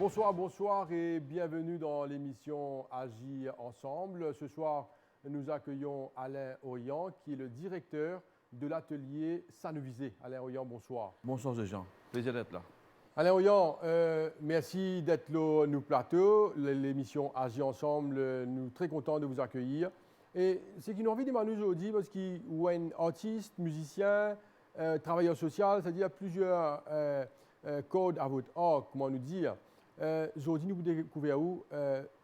Bonsoir, bonsoir et bienvenue dans l'émission Agir ensemble. Ce soir, nous accueillons Alain Oyan, qui est le directeur de l'atelier Sanovisé. Alain Oyan, bonsoir. Bonsoir Jean, plaisir d'être là. Alain Oyan, merci d'être là nous plateau. L'émission Agir ensemble, nous sommes très contents de vous accueillir. Et ce qui nous envie de demander aujourd'hui, parce qu'il y a un artiste, musicien, travailleur social, c'est-à-dire plusieurs codes à votre art, comment nous dire. Aujourd'hui, nous vous découvrons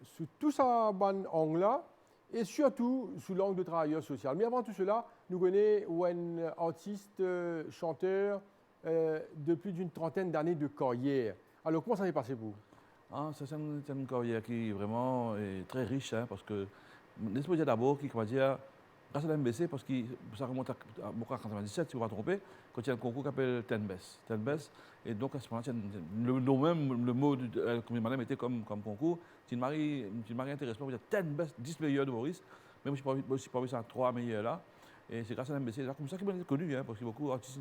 sous tout ça bon angle-là et surtout sous l'angle de travailleur social. Mais avant tout cela, nous connaissons un artiste, chanteur de plus d'une trentaine d'années de carrière. Alors, comment ça s'est passé pour vous? C'est une carrière qui vraiment est très riche, hein, parce que laisse-moi dire d'abord qui va dire grâce à l'MBC, parce que ça remonte à 1997, si vous ne vous trompez, quand il y a un concours qui s'appelle Tenbest. Et donc à ce moment-là, le mot comme madame était comme concours. Tu m'as intéressé pour dire Tenbest, 10 meilleurs de Maurice, mais moi je ne suis pas ça 3 meilleurs là. Et c'est grâce à l'MBC, c'est comme ça qu'il m'a connu, hein, parce que beaucoup d'artistes,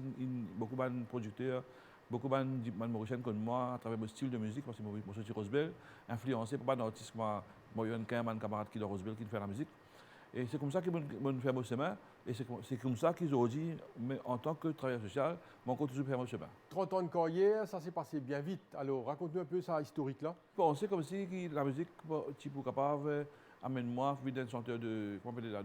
beaucoup de producteurs, beaucoup de Mauriciens comme moi, à travers mon style de musique, parce que je suis Rosebel, influencé par des artistes comme moi, il y a un camarade qui est de Rosebel qui fait la musique. Et c'est comme ça qu'ils m'ont fait mon chemin. Et c'est comme ça qu'ils ont dit, mais en tant que travailleur social, mon compte toujours faire mon chemin. 30 ans de carrière, ça s'est passé bien vite. Alors, raconte-nous un peu ça historique là. Bon, c'est comme si la musique, tu es capable, amène-moi, vu d'un chanteur de, comment on appelle là,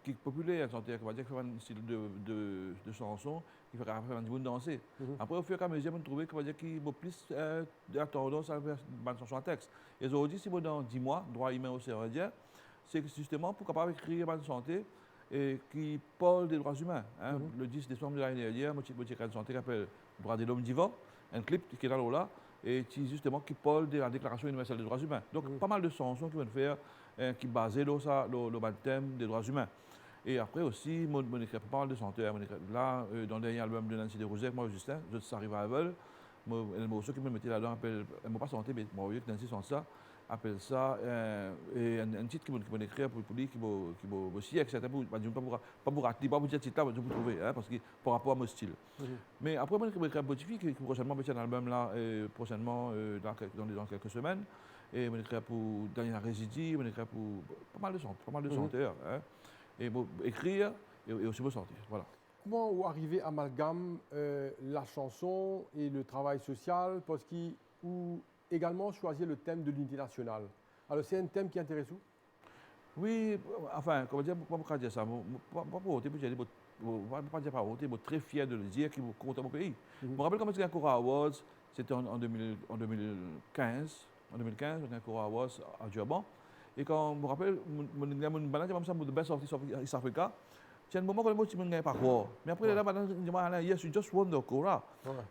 qui est populaire, un chanteur qui va dire qu'il fait un style de chanson, qui fait faire un petit peu danser. Après, au fur et à mesure, on trouve qu'il y a plus de la tendance à faire une chanson à texte. Et aujourd'hui, si dans 10 mois, droit humain au Cérébral, c'est justement pour capable écrire une santé et qui parle des droits humains. Hein. Le 10 décembre de l'année dernière, moi, j'ai une santé qui s'appelle Droits de l'homme vivant, un clip qui est là, et justement qui parle de la Déclaration universelle des droits humains. Donc, pas mal de chansons qui vont faire, qui basent sur le thème des droits humains. Et après aussi, je écris pas mal de chanteurs. Là, dans le dernier album de Nancy Desrosiers, moi, Justin, Just Arrival, le morceau qui me mettait là-dedans, elle ne m'a pas chanté, mais moi, que Nancy chante ça, appelle ça un titre qui m'a écrit pour lui, qui m'a aussi, etc. Pas pour rater, pas pour dire titre là, je peux trouver, hein, parce que par rapport à mon style. Mais après, moi, je vais écrire Botifi, qui prochainement va un album là, prochainement, dans quelques semaines. Et je vais écrire pour Daniel Résidie, je vais écrire pour pas mal de chanteurs. Hein. Et écrire et aussi me sortir. Voilà. Comment vous arrivez à amalgamer la chanson et le travail social parce qu'il ou également choisir le thème de l'unité nationale? Alors c'est un thème qui intéresse vous? Oui, enfin, comment dire, pourquoi dire ça? Pas pour ôter, pas dire pas ôter, mais très fier de le dire qui compte mon pays. Je me rappelle quand c'était un Cora Awards, c'était en 2015. En 2015, on a un Cora Awards à Durban. Et quand je me rappelle, mon balade, j'ai the best of East Africa. C'est un moment où je ne gagne pas quoi. Mais après, là, je dis, yes, you just won the Cora.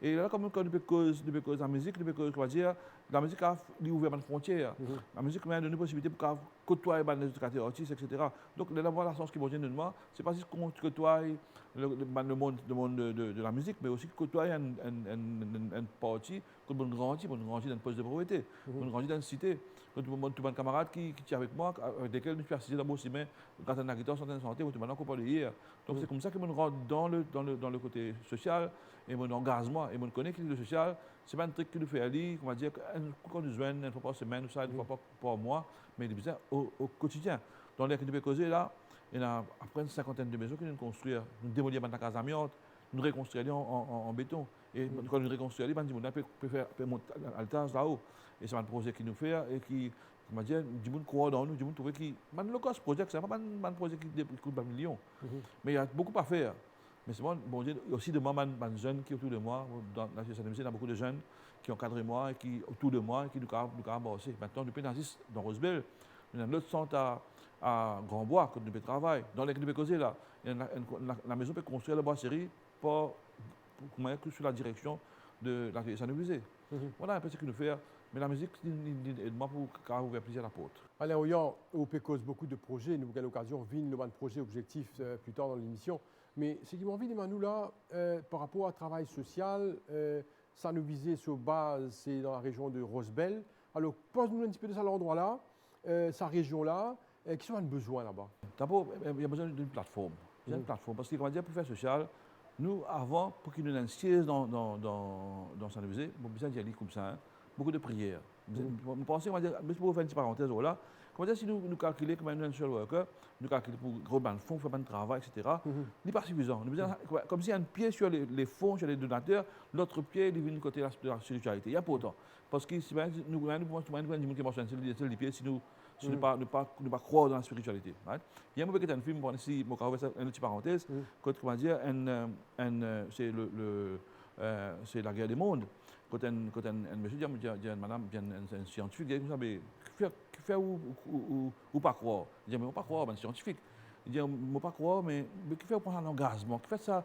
Et là, comme depuis cause la musique, depuis cause, la musique a ouvert une frontière. La musique m'a donné une possibilité pour côtoyer les éducateurs artistes, etc. Donc, là, la chance qui m'a donné de moi, c'est pas juste qu'on côtoie le monde de la musique, mais aussi côtoyer une partie, qu'on grandit dans une poste de pauvreté, qu'on grandit dans une cité. Tout le monde camarade qui est avec moi, avec lesquels je suis assisté dans mon ciné, grâce à la guitare, santé, santé, tout le monde qu'on parle hier. Donc, c'est comme ça que je rentre dans le côté social et mon engagement. Et je connais que le social, c'est pas un truc que nous fait aller, on va dire, quand nous joignons une fois par semaine, ou ça, une fois par mois, mais au quotidien. Dans l'air que nous pouvons causer là, il y a après une cinquantaine de maisons que nous construisons. Nous démolissons la case amiante, nous reconstruisons en béton. Et quand nous reconstruisons, on peut faire monter l'altage là-haut. Et c'est un projet qui nous fait et qui, on va dire, du monde croit dans nous, du monde trouve que le low-cost project, c'est pas un projet qui coûte 1 million. Mais il y a beaucoup à faire. Mais c'est bon Dieu, il y a aussi de moi, des jeunes qui autour de moi, dans la société, il y a beaucoup de jeunes qui encadrent moi et qui autour de moi et qui nous ont aussi. Maintenant, depuis dans Rosebel, il y a un autre centre à Grand-Bois que nous pouvons travailler. Dans les que nous pouvons causer là, la maison peut construire la brasserie pour sur la direction de la Sanovisé. Voilà un peu ce que nous faisons. Mais la musique aide moi pour ouvrir plusieurs portes. Alain Oyan, au cause beaucoup de projets, nous avons l'occasion de voir le projet objectif plus tard dans l'émission. Mais ce qui m'a envie de nous là, par rapport au travail social, Sanovisé sur base, c'est dans la région de Rosebel. Alors, pose-nous un petit peu de ça à l'endroit là, sa région là, qui sont les besoins là-bas? D'abord, il y a besoin d'une plateforme. Une plateforme. Parce que, comment dire, pour faire social, nous, avant, pour qu'il nous ait une siège dans Sanovisé, on a besoin d'y aller comme ça. Hein. beaucoup de prières. Vous pensez, on va dire, juste pour faire une petite parenthèse, voilà, comment dire, si nous calculons comme un social worker, nous calculons pour gros ban de fonds, faire ban de travail, etc., n'est pas suffisant. Nous besoin, comme s'il y a un pied sur les fonds, sur les donateurs, l'autre pied, il vient du côté de la spiritualité. Il y a pas autant. Parce que si nous voulons des gens qui marchent sur les pieds, si nous ne pas croire dans la spiritualité. Right? Il y a un petit film, si je vais faire une petite parenthèse, comment dire, c'est la guerre des mondes. Quand un monsieur dit à madame, un scientifique, il dit comme ça, qui fait ou pas croire. Il dit, mais on ne pas croire, un scientifique. Il dit, on ne pas croire, mais qui fait prendre un engagement, qui fait ça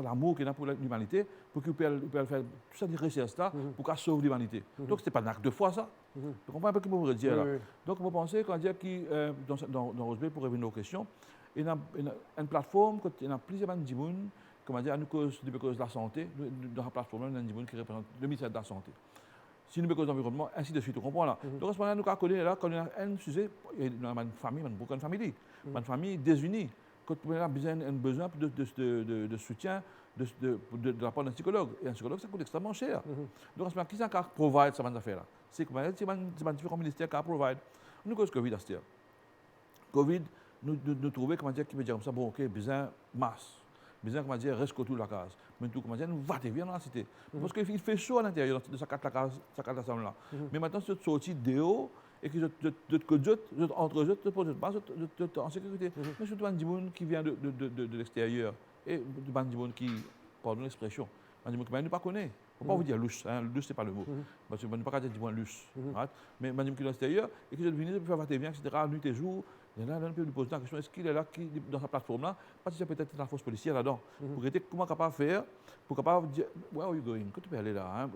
l'amour qu'il a pour l'humanité, pour qu'il puisse faire tout ça, des recherches là, pour qu'il sauve l'humanité. Donc, ce n'est pas un acte de foi, ça. Vous comprenez un peu ce que je veux dire là. Donc, vous pensez, quand on dit que dans Rosebel, pour revenir aux questions, il y a une plateforme, il y a plusieurs gens comment dire, à cause de la santé, dans la plateforme, il y a des gens qui représentent le ministère de la Santé. Si nous cause de l'environnement, ainsi de suite, vous comprenez là. Donc, à ce moment-là, nous connaissons là, quand on a un sujet, il y a une famille, une famille, une famille désunie. Quand on a besoin de soutien de la part d'un psychologue. Et un psychologue, ça coûte extrêmement cher. Donc, à ce moment-là, qui ça provide cette affaire-là? C'est différents ministères qui provide. Nous cause Covid à ce temps. Covid, nous trouvons, comment dire, qui veut dire comme ça, bon, ok, besoin masse. Besoin, comment dire, reste autour de la case. Mais tout, comment dire, nous va bien dans la cité. Parce qu'il fait chaud à l'intérieur de sa carte là. Mais maintenant, si tu sortis dehors et que entre eux, tu es en sécurité. Mais surtout, un gens qui vient de l'extérieur et un gens qui, pardon l'expression, un gens qui ne pas connaît. On ne peut pas vous dire louche, louche, ce n'est pas le mot. Parce que je ne peux pas dire louche. Mais un gens qui est de l'extérieur et qui vient de faire bien, etc., nuit et jour. Et là, on peut lui poser la question, est-ce qu'il est là dans sa plateforme-là? Parce que c'est peut-être la force policière là-dedans. Pour être comment capable de faire, pour capable de dire, where are you going? Que tu peux aller là?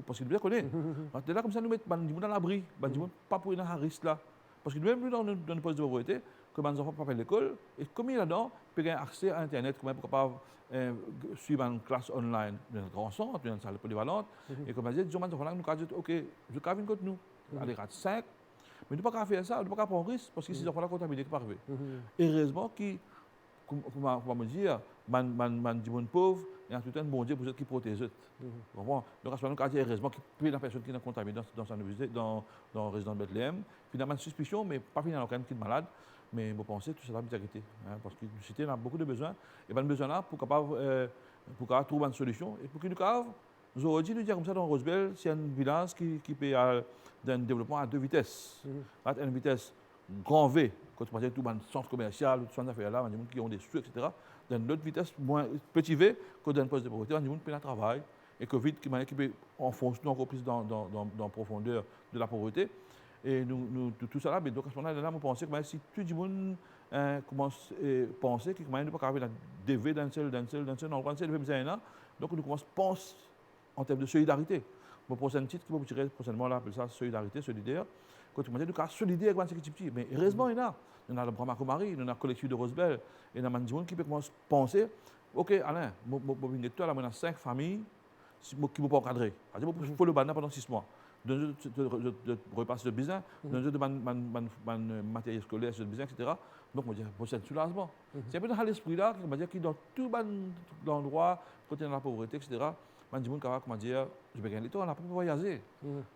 Parce qu'il nous connaît. Là, comme ça, nous mettons les gens dans l'abri, pas pour un risque là. Parce que même dans le poste de pauvreté, que les enfants ne peuvent pas à l'école, et comme il est là-dedans, ils peuvent avoir accès à Internet, pour capable suivre une classe online dans un grand centre, dans une salle polyvalente. Et comme je dis, nous avons dit, ok, je vais venir contre nous. Allez, 5. Mais nous ne pouvons pas faire ça, nous ne pouvons pas prendre risque parce que ces enfants-là contaminés qui peuvent arriver. Heureusement, comment me dire, les gens pauvres, il y a tout un bon Dieu qui protège eux. Donc, à ce moment-là, heureusement qu'il y a une personne qui est contaminée dans le résident de Bethléem. Finalement, une suspicion, mais pas finalement quelqu'un qui est malade. Mais je pense que tout ça va bien arrêter. Parce que la cité a beaucoup de besoins. Et bien, besoin là pour trouver une solution. Et pour que nous aurions dit, nous dire comme ça dans Rosebel, c'est un village qui peut d'un développement à 2 vitesses. Une vitesse grand V, quand tu passes tout dans le centre commercial, tout ça, affaire là, des gens qui ont des sous, etc. Dans une autre vitesse, moins petit V, quand dans un poste de pauvreté, des gens qui peuvent travailler. Et Covid qui peut enfoncer nous encore plus dans la profondeur de la pauvreté. Et nous tout ça là, mais donc à ce moment-là, on pensait que si tout le monde commence à penser qu'il ne peut pas arriver dans des V d'un seul endroit, donc nous commençons à penser en termes de solidarité. Mon prochain titre qui va vous tirer prochainement là, ça solidarité, solidaire. Quand tu m'as dit, nous sommes solidaires avec ce petit, mais heureusement, il y en a. Il y a le Brahma Kumari, il y a le collectif de Rosebel, il y a des gens qui peuvent penser, ok, Alain, toi, là, on a 5 familles qui ne vont pas encadrer. Il faut le banner pendant 6 mois. De repasser le business, de matériel scolaire, le business, etc. Donc, on va dire, c'est un soulagement. C'est un peu dans l'esprit là, qui m'a dit que dans tout l'endroit, quand il y a la pauvreté, etc., je dis, comment dire, je vais gagner le temps, on n'a pas voyager.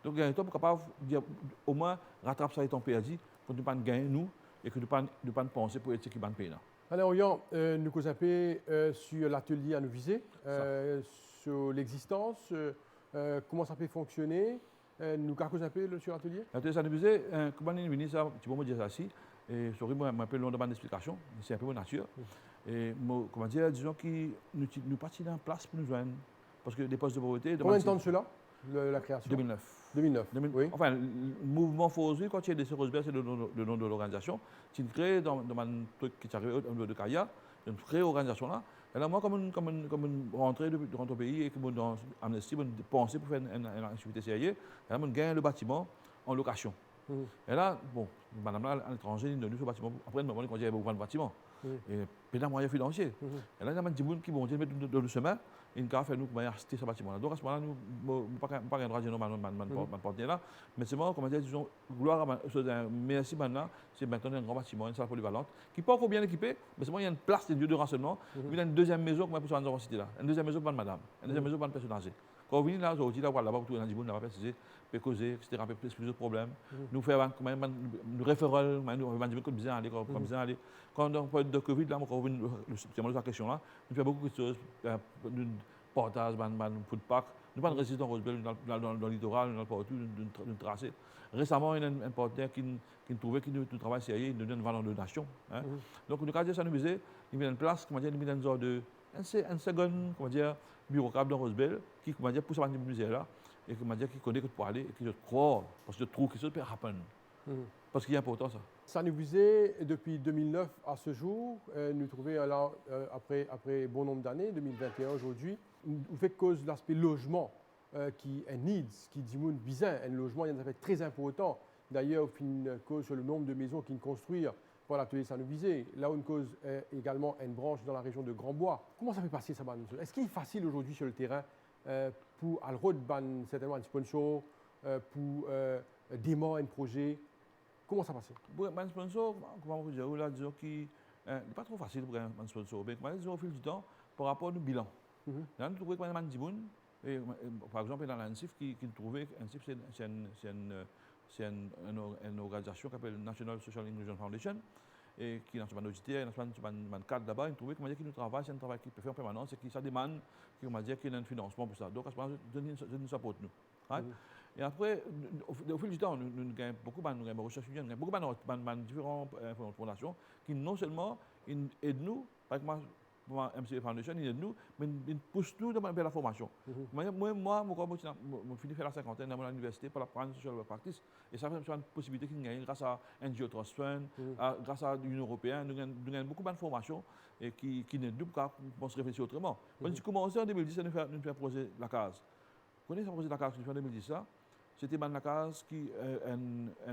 Donc, il y a un temps pour capable dire, au moins, rattrape ça et ton perdu, pour ne pas gagner nous, et que ne pas penser pour être ce qui va payer. Alors, Yann, nous avons appelé sur l'atelier à nous viser, sur l'existence, comment ça peut fonctionner. Nous avons appelé sur l'atelier. L'atelier à nous viser, comment on est venu, ça, tu peux me dire ça aussi. Et sorry, moi, un peu long de mon explication, c'est un peu mon nature. Et comment dire, disons que nous partons dans place pour nous joindre. Parce que les postes de pauvreté. Combien de temps de cela, la création? 2009. Oui. Enfin, le mouvement Force, quand il y a des Rosebel, c'est le nom de l'organisation. Tu crées dans un truc qui est arrivé au niveau de Kaya, une vraie organisation là. Et là, moi, comme une rentrée dans ton pays et comme dans Amnesty, on pensait pour faire une activité sérieuse, et là, on gagne le bâtiment en location. Et là, bon, madame là, à l'étranger, nous ce bâtiment. Après, nous avons dit qu'on allait ouvrir le bâtiment. Et puis, un moyen financier. Et là, il y a des gens qui vont dire dans le chemin, ils vont faire nous acheter ce bâtiment. Donc, à ce moment-là, nous ne pouvons pas rendre ma partenaire là. Mais c'est moi, comment dire, disons, gloire à merci maintenant, c'est maintenant un grand bâtiment, une salle polyvalente, qui n'est pas encore bien équipée, mais c'est moi, il y a une place, des lieux de renseignement. Il y a une deuxième maison, comme pour ça, dans la cité là. Une deuxième maison pour madame, une deuxième maison pour une personne âgée. Quand on vient là, aujourd'hui, là, là-bas, tout le monde là-bas, c'est peut causer, etc., plus de problèmes. Nous faisons nous référons, nous avons comme bien aller, comme bien aller. Quand on parle de Covid, là, quand on vient la question là, nous faisons beaucoup de choses, nous portage, food park, nous pas de résidents Rosebel dans le littoral, dans le partout, nous tracé. Récemment, il y a un partenaire qui trouvait que nous travaillons sérieux, il nous donne une valeur de nation. Donc, nous avons ça nous visait, il y a une place, comment dire, il y a une sorte de un second, comment dire, bureaucrate dans Rosebel, qui, comment dire, pousse à ce musée là, et comment dire, qui connaît que pour aller, et qui je crois, parce que je trouve que ça peut arriver. Parce qu'il est important ça. Ça nous visait depuis 2009 à ce jour, nous trouvons là, après bon nombre d'années, 2021 aujourd'hui, nous fait cause de l'aspect logement qui est needs, qui dit moun bizarre, un logement il y a un effet très important. D'ailleurs, une cause sur le nombre de maisons qu'ils construisent pour l'atelier Sanovisé. Là où une cause est également une branche dans la région de Grand-Bois. Comment ça peut passer ça? Est-ce qu'il est facile aujourd'hui sur le terrain pour Alrod certainement un sponsor, pour démarrer un projet? Comment ça passe? Pour un sponsor, comment vous dire, là, disons qu'il n'est pas trop facile pour un sponsor. Mais disons, au fil du temps, par rapport au bilan. Là, nous trouvons que un Djiboun, par exemple, dans l'ANSIF, qui trouvait l'ANSIF, c'est une organisation qui s'appelle National Social Inclusion Foundation, et qui est dans ce auditaire, dans ce cadre là-bas, il trouvait que nous travaillons, c'est un travail qui peut faire en permanence, et qui ça demande qu'il y a un financement pour ça. Donc, à ce moment-là, je nous supporte nous. Et après, au fil du temps, nous avons beaucoup de recherches, nous avons beaucoup de différentes fondations qui non seulement aident nous, par exemple, MCA Foundation, ils aident nous, mais ils poussent nous vers la formation. Moi, je finis faire la cinquantaine dans l'université pour apprendre social practice. Et ça fait une possibilité qu'ils gagnent grâce à NGO Trust Fund, grâce à l'Union européenne. Nous avons beaucoup d'informations qui nous aident pour se réfléchir autrement. Quand j'ai commencé en 2010, nous faire poser la case. Vous connaissez poser la case que nous fait en 2010 ça? C'était la case qui,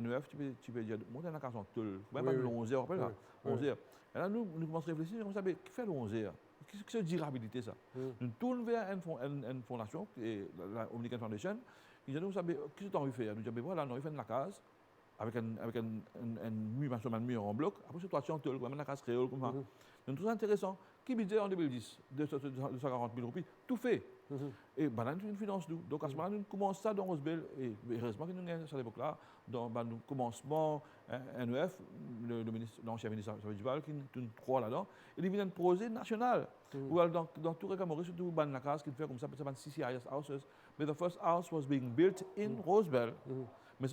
NEF, tu peux dire, monter la case en tôle. Même le 11h, rappelle là, 11h. Et là, nous commençons à réfléchir, on savait, qui fait le 11h? Qu'est-ce que c'est durabilité ça? Nous tournons vers une fondation, la Omnican Foundation, qui dit, nous savons, qu'est-ce que tu as envie de faire? Nous disons, voilà, nous avons fait la case, avec un mur en bloc, après c'est toi en tôle, même la case créole, comme ça. Donc, tout ça intéressant. Qui budget en 2010? 240 000 roupies, tout fait. Et ben, nous finançons nous. Donc à ce moment-là, nous commençons ça dans Rosebel. Et heureusement que nous avons à l'époque-là, dans le commencement NEF, l'ancien ministre Duval, qui nous trois là-dedans, et il vient un projet national. Dans tout le Cameroun, surtout dans la case qui fait comme ça, c'est 6 houses. But the first house was being built in Rosebel. Mais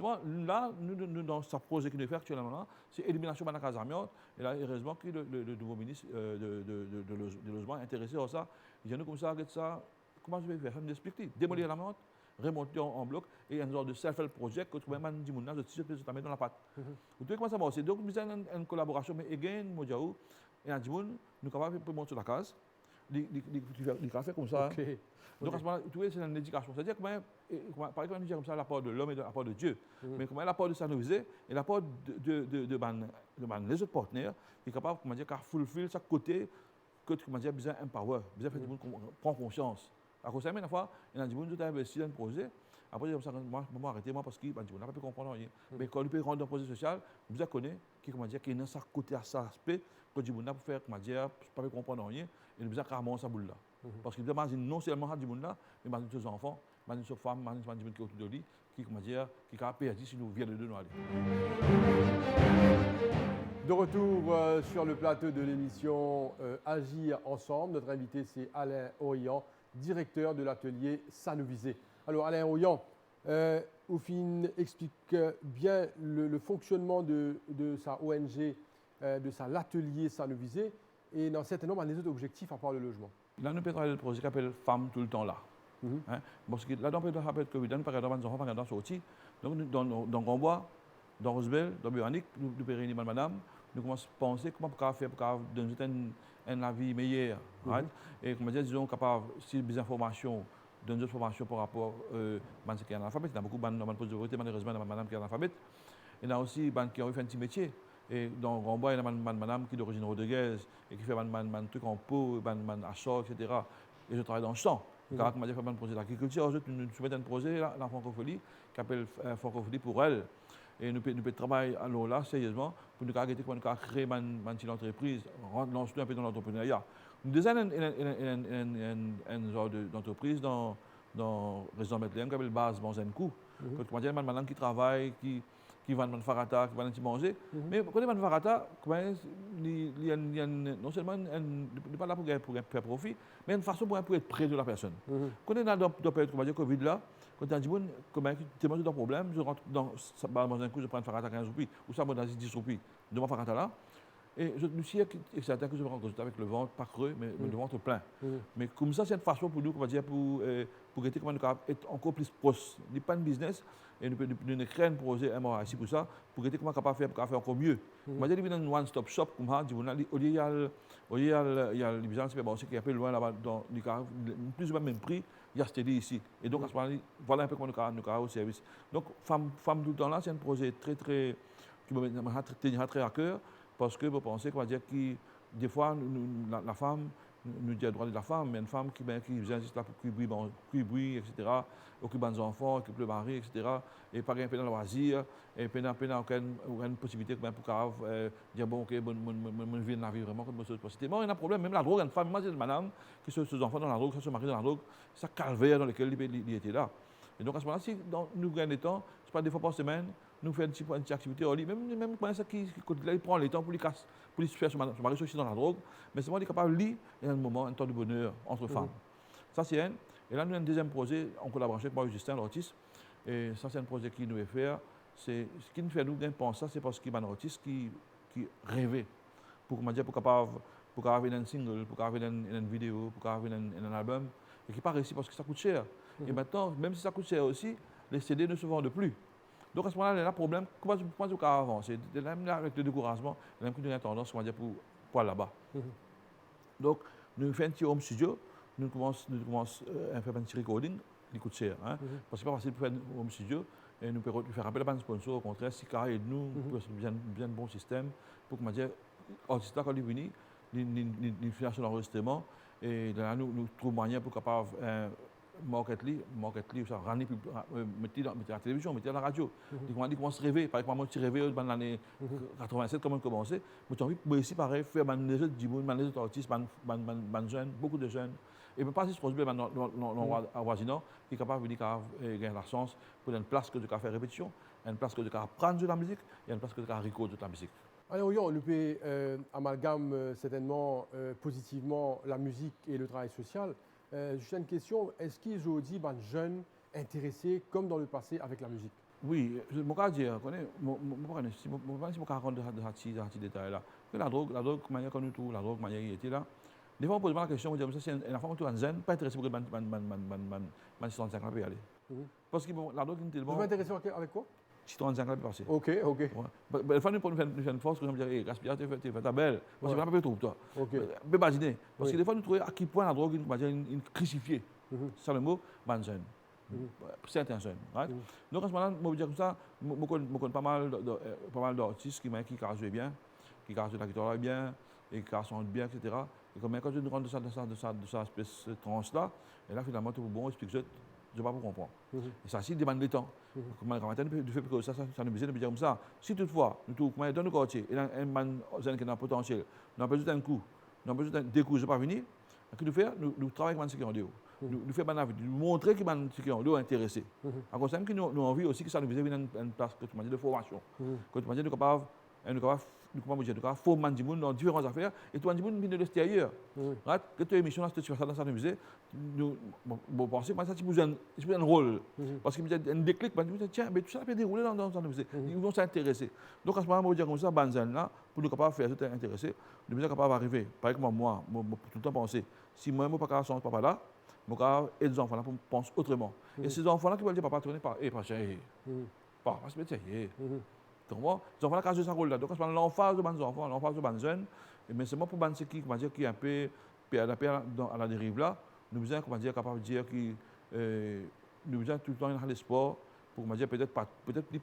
là, nous, dans ce projet que nous faisons actuellement, c'est l'élimination de la case amiante. Et là, heureusement que le nouveau ministre de logement est intéressé à ça. Il dit, nous, comme ça, comment je vais faire? Je vais m'expliquer. Démolir l'amiante, remonter en bloc, et un genre de self-help project que tu peux même dire, je te mets dans la patte. Vous voyez comment ça va? Donc, nous avons une collaboration, mais again, Modjaou, et un Djimoun, nous sommes capables de monter la case. Il fait comme ça. Donc, à ce moment-là, c'est une éducation. C'est-à-dire que, par exemple, on dit comme ça, l'apport de l'homme et l'apport de Dieu. Mais comment l'apport de Sanovisé et l'apport de les autres partenaires, qui est capable, comment dire, de fulfill chaque côté, que, comment dire, besoin empower, besoin de faire tout le monde prendre conscience. À cause de ça, une fois, il y a des gens qui ont investi dans un projet. Après, moi, je vais arrêter, parce qu'il n'a pas pu comprendre rien. Mais quand il peut rendre un projet social, vous connaissez qui est dans sa côté à ça aspect, que du monde pour faire, comment dire, pas comprendre rien, et nous avons carrément ça boule là. Parce qu'il imagine non seulement du monde là, mais imagine ses enfants, imagine ses femmes, imagine du monde qui est autour de lui, qui, comment dire, qui a perdu si nous vient de nous aller. De retour sur le plateau de l'émission Agir ensemble. Notre invité, c'est Alain Orian, directeur de l'atelier Sanovisé. Alors, Alain Orian, Oufine explique bien le fonctionnement de sa ONG, de l'atelier Sanovisé, et dans un certain nombre des autres objectifs à part le logement. Là, nous avons le projet qui s'appelle Femmes tout le temps là. Parce que là, dans le rappel Covid, nous avons des enfants qui sont sortis. Donc, dans Grand-Bois, dans Rosebel, dans Béanique, nous réunissons madame, nous commençons à penser comment on peut faire pour donner une vie meilleure. Et comme je disais, disons, capable, si des informations, donner des informations par rapport à ceux qui sont analphabètes. Il y a beaucoup de pauvreté, malheureusement, dans madame qui est analphabète. Il y a aussi des gens qui ont fait un petit métier. Et dans Grand-Bois, il y a une madame qui est d'origine Rodriguez et qui fait un truc en pot, un char, etc. Et je travaille dans le champ. Car comme je fais un projet d'agriculture, nous soumettons un projet là, dans la francophonie qui s'appelle Francophonie pour elle. Et nous pouvons travailler alors là, sérieusement, pour nous arrêter pour nous créer une petite entreprise, lancer un peu dans l'entrepreneuriat. Nous avons une genre d'entreprise dans dans résidence Bethléem, qui appelle base Bonzenkou. Comment dire, madame qui travaille, qui vend farata, qui vend un petit manger. Mais quand il vend farata, non seulement il n'est pas là pour faire profit, mais une façon pour être près de la personne. Quand on est dans la période Covid là, quand on dit comment tu as un problème, je rentre dans un coup, je prends un farata 15 roupies, ou ça, moi, dans 10 roupies, de mon farata là. Et je me suis dit que c'est que je me rends compte avec le ventre, pas creux, mais le ventre plein. Mais comme ça, c'est une façon pour nous, on va dire, pour être encore plus proche. Il n'y a pas de business, et nous créons pour oser un mot ici pour ça, pour être capable de faire encore mieux. On va dire, il y a un one-stop shop, comme ça, au lieu, il y a les business qui est un peu loin là-bas, dans plus ou moins le même prix, il y a Steady ici. Et donc, à ce moment-là, voilà un peu comment nous avons au service. Donc, Femme tout le temps là, c'est un projet très, très, qui me très à cœur. Parce que vous pensez qu'on va dire que des fois, la femme, nous dit le droit de la femme, mais une femme qui vient juste là pour qui bruit, etc., occupe des enfants, occupe le mari, etc., et pas un peu dans le loisir, et pas aucune possibilité pour dire bon, ok, mon vie dans la vie vraiment comme ça. C'était bon, il y a un problème, même la drogue, une femme, moi, c'est une madame qui se ses enfants dans la drogue, se marie dans la drogue, c'est un calvaire dans lequel il était là. Et donc à ce moment-là, si nous gagnons des temps, c'est pas des fois par semaine, nous faisons une petite activité en ligne, même quand il prend le temps pour lui faire son mari aussi dans la drogue, mais c'est moi qui est capable de lire et un moment, un temps de bonheur entre femmes. Ça c'est un. Et là, nous avons un deuxième projet en collaboration avec Justin, l'artiste. Et ça, c'est un projet qui nous est fait. Ce qui nous fait nous penser ça, c'est parce qu'il y a un artiste qui rêvait pour avoir un single, pour avoir une vidéo, pour avoir un album, et qui n'a pas réussi parce que ça coûte cher. Et maintenant, même si ça coûte cher aussi, les CD ne se vendent plus. Donc à ce moment-là, il y a un problème. Comment tu peux avancer? Avec le découragement, il y a une tendance pour aller là-bas. Donc, nous faisons un petit home studio, nous commençons à faire un petit recording, qui coûte cher. Parce que ce n'est pas facile de faire un home studio. Et nous pouvons faire appel à un sponsor, au contraire, si carré de nous, bien un bon système pour que l'artiste, quand il vient, il fait son enregistrement. Et là, nous trouvons moyen pour capable market-li, ça rendre mettre la télévision, mettre la radio. Ils commencent à rêver. Par exemple, moi, je rêvais dans l'année 87, comment commencer. Mais j'ai envie de ici, pareil, faire des autres artistes, des jeunes, beaucoup de jeunes. Et pas si ce projet dans le voisinant, qui est capable de gagner la chance pour une place que de faire répétition, une place que de apprendre de la musique et une place que de recorder de la musique. Alors, on peut amalgame certainement positivement la musique et le travail social. Juste une question, est-ce qu'ils ont dit les jeunes intéressés comme dans le passé avec la musique? Oui, je peux dire, je ne sais pas rendre de ces détails-là. La drogue, comme nous trouve, la drogue, il était là. Des fois, on pose la question, on dit, c'est une femme qui est jeune, pas intéressée pour que man 65 ans peut y aller. Parce que la drogue, c'est bon. Vous vous intéressez avec quoi? 35 ans peut passer. Ok. Il faut nous faire une force, comme dire, hey, gaspillage, tu fais ta belle. Parce que c'est pas trop pour toi. Mais imaginer. Parce que des fois, nous trouvons à quel point la drogue est crucifiée. C'est ça le mot, jeune. Certains jeunes. Donc à ce moment-là, je veux dire comme ça, je connais pas mal d'artistes qui jouent bien, qui jouent la guitare bien, et qui chantent bien, etc. Et quand je rentre de cette espèce de tranche-là, et là finalement, tout bon, explique je ne vais pas comprendre. Et ça, c'est demande de temps. Comment du fait que ça nous besoin de dire comme ça. Si toutefois, nous trouvons dans le quartier, et un jeune qui a un potentiel, nous avons besoin d'un coup, nous avons besoin d'un coup, je ne vais pas venir, ce que nous faisons, nous travaillons avec ceux qui ont dit. Nous faisons nous montrer que ceux qui ont dit intéressés. À cause de ça, nous avons envie aussi que ça nous besoin d'une place de formation. Que tu nous capable de former des gens dans différentes affaires et tout le monde vient de l'extérieur. Que tu as émission, tu fais ça dans le musée, nous pensons que ça c'est un rôle. Parce qu'il y a un déclic, tiens, mais tout ça peut dérouler dans le musée. Ils vont s'intéresser. Donc à ce moment-là, on va dire comme ça, là, pour nous capables de faire tout intéressé, nous sommes capables d'arriver. Par exemple, moi, tout le temps penser, si moi, je ne suis pas capable de papa là, je vais aider les enfants là pour penser autrement. Et ces enfants-là qui veulent dire, papa, tournez pas, pas cher, pas se mettre sérieux. Donc, les enfants là, qui jouent ce rôle-là. Donc, l'emphase de mes enfants, l'emphase de mes jeunes, mais c'est moi pour ceux qui est un peu à la dérive là, nous sommes capables de dire que nous sommes tout le temps dans les sports, pour dire peut-être pas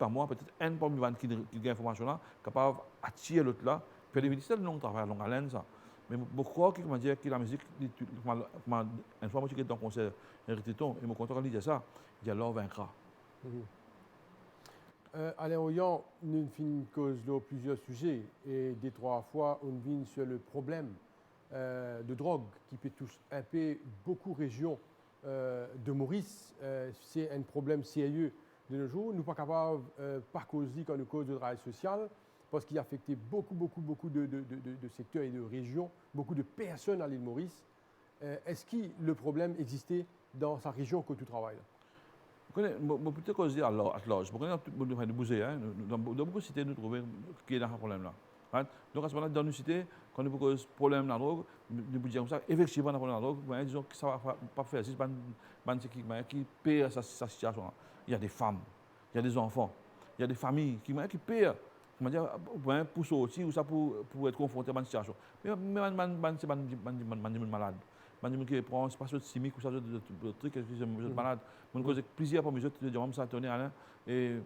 moi, peut-être un parmi qui gagne l'information là, capable d'attirer l'autre là, faire des vidéos, c'est un long travail, long haleine ça. Mais je crois que la musique, une fois que je suis dans un concert, et je me contente de dire ça, il y a l'or vaincra. Alain Oyan, nous avons causé plusieurs sujets et des trois fois, on vient sur le problème de drogue qui peut toucher un peu beaucoup de régions de Maurice, c'est un problème sérieux de nos jours. Nous ne sommes pas capables, par cause quand nous cause de travail social, parce qu'il a affecté beaucoup de secteurs et de régions, beaucoup de personnes à l'île Maurice. Est-ce que le problème existait dans sa région que tu travailles là? Je peux te dire à l'âge. Je connais le musée. Dans beaucoup de cités, nous trouvons qu'il y a un problème là. Donc, à ce moment-là, dans une cité, quand nous avons un problème de la drogue, nous pouvons dire comme ça, effectivement, dans la drogue, disons que ça ne va pas faire. C'est qui paie sa situation. Il y a des femmes, il y a des enfants, il y a des familles qui paient pour sortir ou ça pour être confronté à une situation. Mais c'est malade. Man dit que prend pas de chimique ou ça de trucs que je malade. Mon cause plusieurs pour mesure de dire ça tourner là et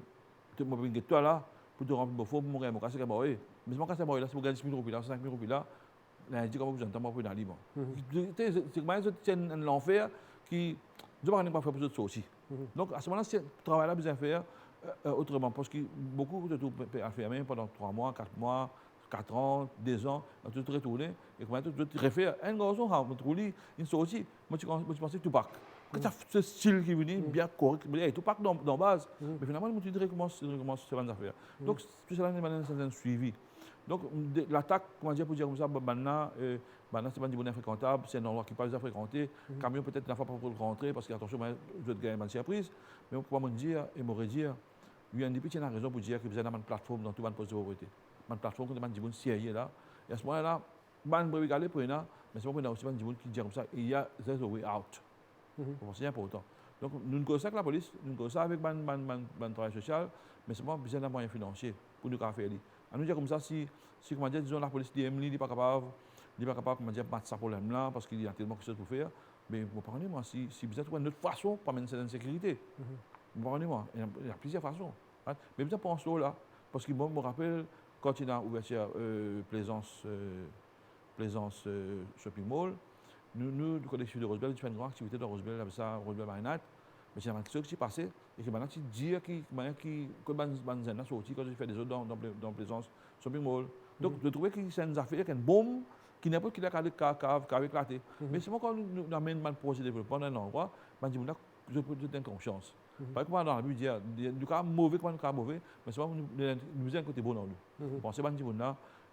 tu me bingue toi là pour te remplir faut mourir mon casser bah oui. Mais mon casser bah là c'est pour gagner 10 000 roupies là 5 000 roupies là. Là dit comment vous entendez pas dans libre. C'est moi c'est l'enfer qui je ne pas faire pour autres aussi. Donc à ce moment-là c'est travail là besoin faire autrement parce que beaucoup de tout à faire même pendant 3 mois, 4 mois 4 ans, 2 ans, tu te retournes et comment tu refais un garçon a trouvé une sortie. Moi tu pensais que tu pars. Que ce style qui vient bien correct, tu pars dans base. Mais finalement tu recommences ces affaires. Donc tout cela c'est un suivi. Donc l'attaque, comment dire pour dire comme ça, maintenant c'est pas du bon infréquentable, c'est un endroit qui pas déjà fréquenté. Camion peut-être n'a pas pour rentrer parce qu'attention, je vais gagner une surprise. Mais on peut me dire et me redire, il y a une petite raison pour dire que vous avez une plateforme dans tout le poste de pauvreté. Une plateforme qui demande du sérieux là. Et à ce moment-là, man peut regarder pour mais c'est pas aussi du qui dit comme ça, il y a there's a way out. C'est important. Donc nous ne connaissons pas la police, nous ne connaissons avec le travail social, mais c'est pas besoin d'un moyen financier pour nous faire. À nous dire comme ça si comment dire disons la police n'est pas capable comment dire battre ce problème là parce qu'il y a tellement de choses pour faire, mais vous parlez moi si besoin de trouver une autre façon pour amener cette sécurité. Vous parlez moi, il y a plusieurs façons. Mais besoin penser là parce que moi me rappelle quand il y a ouverture Plaisance Shopping Mall, nous, du collectif de Rosebel, nous faisons une grande activité dans Rosebel, avec ça, Rosebel Marinade. Mais c'est ce qui s'est passé, et que maintenant, tu dis que les sorti quand tu fais des autres dans Plaisance Shopping Mall. Donc, je trouvais que c'est une affaire, une bombe, qui n'est pas qu'il a éclaté. Mais c'est moi quand nous amènons un projet de développement dans un endroit, je peux te donner confiance. Par exemple, dans la Bible, du cas mauvais comme du cas mauvais, mais c'est pas nous avons un côté bon dans nous. Vous pensez que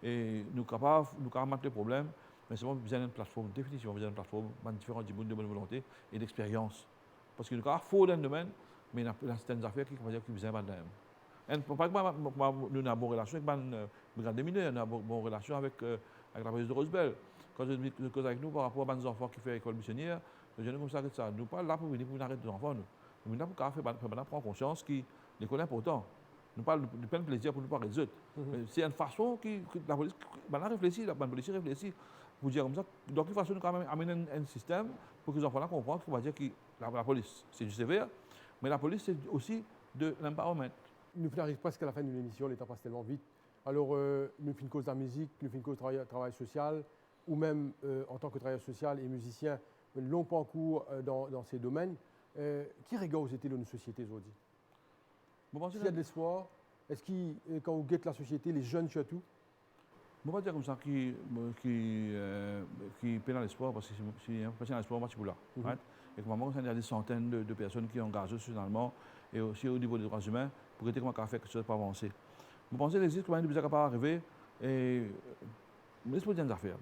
et nous sommes capables de mettre le problème, mais c'est besoin d'une plateforme, définitivement besoin d'une plateforme, différents types de bonne volonté et d'expérience. Parce que nous sommes faux dans le domaine, mais il y a certaines affaires qui besoin de nous. Par exemple, nous avons une bonne relation avec les brigades des mineurs, nous avons une bonne relation avec la police de Rosebel. Quand je cause avec nous par rapport à nos enfants qui font l'école missionnaire, je dis comme ça, nous ne sommes pas là pour venir pour arrêter nos enfants. Nous sommes là pour prendre conscience que l'école est importante. Nous parlons de plein de plaisir pour nous parler des autres. C'est une façon que la police réfléchit pour dire comme ça. Donc, une façon de quand même amener un système pour que les enfants comprennent qu'on va dire que la police, c'est du sévère, mais la police, c'est aussi de l'empowerment. Nous arrivons presque à la fin de l'émission, le temps passe tellement vite. Alors, nous faisons une cause de la musique, nous faisons une cause de travail social, ou même en tant que travailleur social et musicien, un long parcours dans ces domaines. Qui regarde aux étés de nos sociétés aujourd'hui? S'il y a de l'espoir, est-ce que quand vous guettez la société, les jeunes surtout? Je ne vais pas dire comme ça qui peine à l'espoir, parce que si un patient à l'espoir, moi, je suis là. Et comment il y a des centaines de personnes qui ont engagé socialement et aussi au niveau des droits humains pour aider comment faire quelque chose pour avancer. Je pense qu'il existe comment il est capable d'arriver et mais c'est pas des affaires.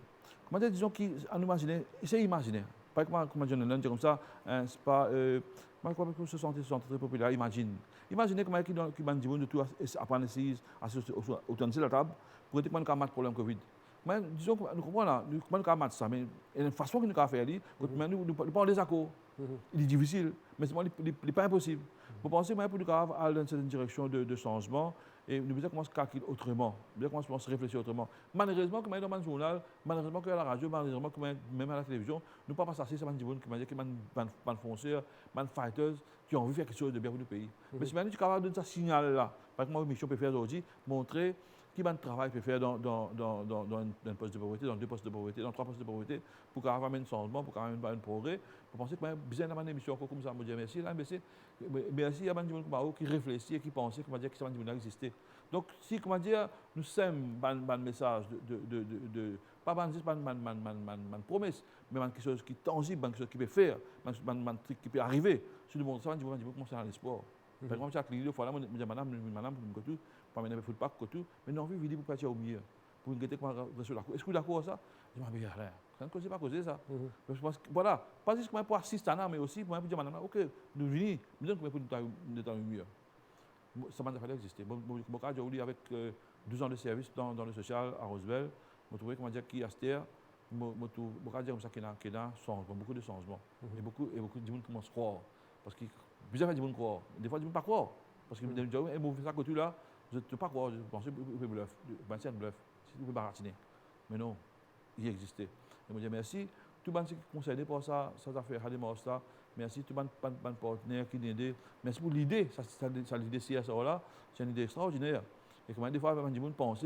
Comment dire, disons qu'on imagine, c'est imaginer. Pas comment dire comme ça, c'est pas comment se sentir très populaire. Imaginez comment qui m'a dit de tout apprendre ici, autour de la table, pour aider comment on a le problème Covid. Mais disons que nous comprenons là, comment on a ça, mais il y a une façon que nous avons fait, nous parlons des accords. Il est difficile, mais il n'est pas impossible. Vous pensez que pour nous aller dans cette direction de changement, et nous devons commencer à calculer autrement, nous devons commencer à réfléchir autrement. Malheureusement, comme dans le journal, malheureusement que à la radio, malheureusement même à la télévision, nous ne pouvons pas passer sur des gens qui m'ont dit que des fonceurs, des fighters qui ont envie de faire quelque chose de bien pour le pays. Mais si maintenant tu es capable de donner ce signal-là, par exemple, ma mission peut faire aujourd'hui, montrer qui va travail peut faire dans un poste de pauvreté, dans 2 postes de pauvreté, dans 3 postes de pauvreté, pour qu'on ait un changement, pour qu'on ait un progrès. Vous pensez que besoin d'avoir une émission comme ça, je dire merci, là, merci, il y a des gens qui réfléchissent et qui pensent que ça va exister. Donc, si, comment dire, nous sommes un message Pas une promesse, mais quelque chose qui est tangible, quelque chose qui peut faire, un truc qui peut arriver. Sur le monde, ça, je vais commencer à l'espoir. Par exemple, chaque ligne, fois là, je dis madame, pas mener le football, mais non, je pour partir au milieu. Pour une guetter sur la cour. Est-ce que d'accord ça? Je dis, mais rien. Ça ne cause pas causer ça. Je pense que, voilà, pas juste pour assister, mais aussi pour dire madame, ok, nous venons, nous sommes pour nous dans le mieux. Ça m'a fallu exister. J'ai eu avec 12 ans de service dans le social à Roswell. Je trouvais comment dire qui Aster, je dire comme ça qu'il y a beaucoup de changements. Et beaucoup de gens commencent à croire. Parce que plusieurs gens croient. Des fois, ils ne pas croire. Parce que les gens disent ça côté là, je ne peux pas croire. Je pense que c'est bluff. C'est un bluff. Vous pouvez baratiner. Mais non, il existait. Et je dis merci. Tout le monde qui est concerné par ça, ça a fait ça. Merci tout le monde partenaire qui nous aide. Merci pour l'idée. Ça l'idée CSR là, c'est une idée extraordinaire. Et comment des fois, les gens pensent,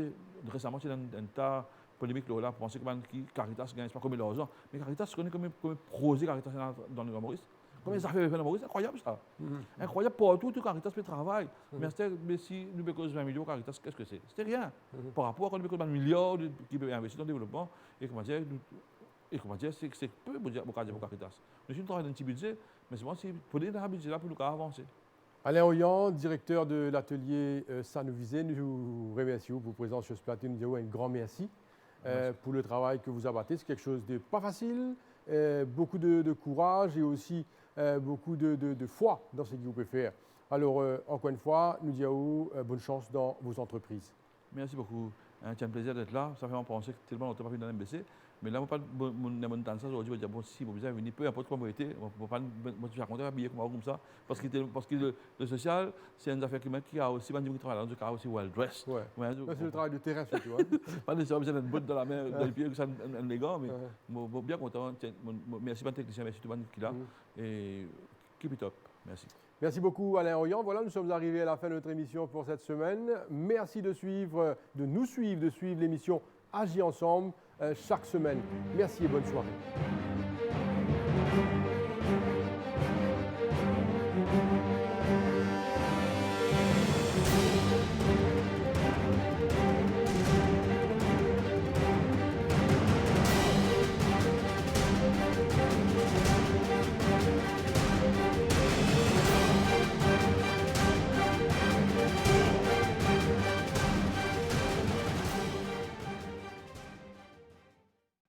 récemment, c'est un tas polémique là, penser que Caritas gagne pas comme l'argent. Mais Caritas, je connais comme un projet Caritas dans le Maurice. Comme ça fait le Maurice, c'est incroyable ça. Incroyable partout, tout Caritas fait travail. Mais si nous avons 20 millions Caritas, qu'est-ce que c'est? C'était rien. Par rapport à quand nous avons 1 milliard qui peut investir dans le développement. Et comment dire, c'est peu pour Caritas. Nous sommes travaillé dans un petit budget, mais c'est bon, si pour donner un budget là pour nous avancer. Alain Oyan, directeur de l'atelier Sanovisé, nous vous remercions pour votre présence sur ce plateau. Nous disons un grand merci pour le travail que vous abattez. C'est quelque chose de pas facile, beaucoup de courage et aussi beaucoup de foi dans ce que vous pouvez faire. Alors, encore une fois, nous disons bonne chance dans vos entreprises. Merci beaucoup. C'est un plaisir d'être là. Ça fait penser que tellement longtemps pas vu dans l'MBC. Mais là, je ne peux pas aujourd'hui, je vais dire, bon, si vous venez, peu importe comment vous êtes, je ne vais pas raconter un billet comme ça. Parce que le social, c'est une affaire qui a aussi, qui travaille dans le cas aussi well dressed. Ouais. C'est le travail de terrain, surtout. Pas nécessairement besoin d'être botte dans la main, dans les pieds, que ça un élégant, mais je suis bien content. Merci, mon technicien, merci tout le monde qui est là. Et keep it up. Merci. Merci beaucoup Alain Oyan. Voilà, nous sommes arrivés à la fin de notre émission pour cette semaine. Merci de suivre l'émission Agir ensemble chaque semaine. Merci et bonne soirée.